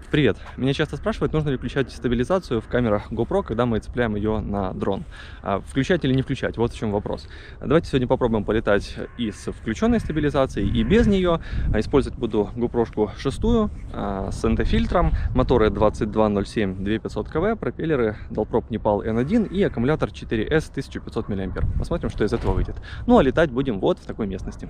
Привет. Меня часто спрашивают, нужно ли включать стабилизацию в камерах GoPro, когда мы цепляем ее на дрон. Включать или не включать? Вот в чем вопрос. Давайте сегодня попробуем полетать и с включенной стабилизацией, и без нее. Использовать буду GoPro 6 с NT-фильтром, моторы 2207 2500 КВ, пропеллеры Dalprop Nepal N1 и аккумулятор 4S 1500 мА. Посмотрим, что из этого выйдет. Ну а летать будем вот в такой местности.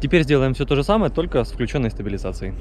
Теперь сделаем все то же самое, только с включенной стабилизацией.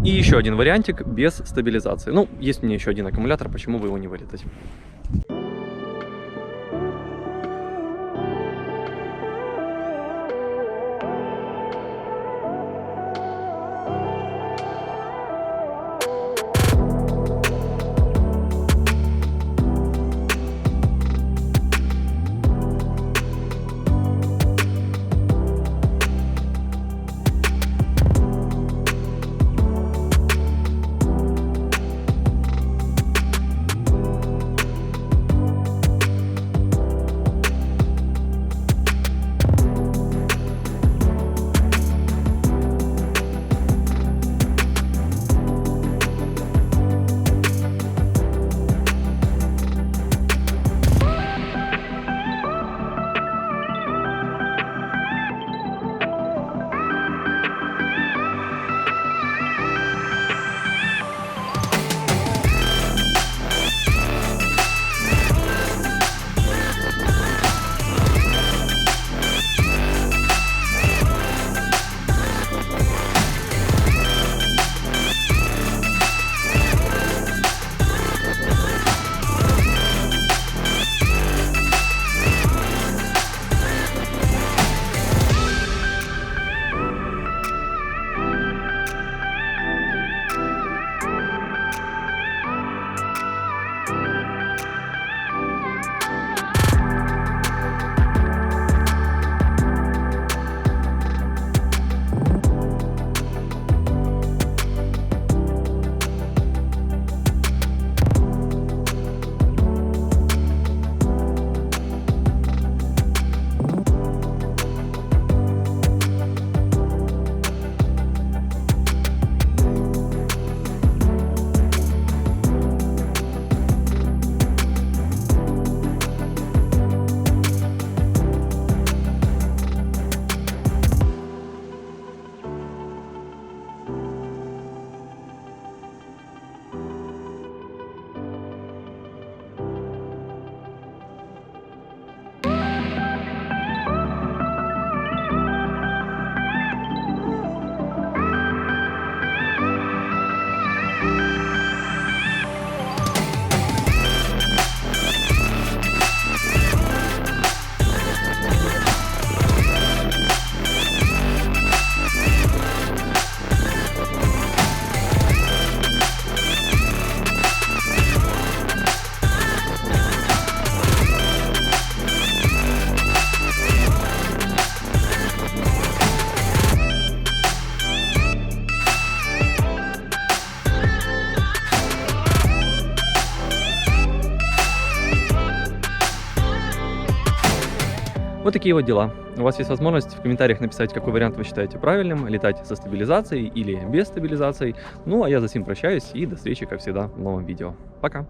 И еще один вариантик без стабилизации. Ну, есть у меня еще один аккумулятор, почему бы его не вылетать. Вот такие вот дела. У вас есть возможность в комментариях написать, какой вариант вы считаете правильным, летать со стабилизацией или без стабилизации. Ну, а я за сим прощаюсь и до встречи, как всегда, в новом видео. Пока!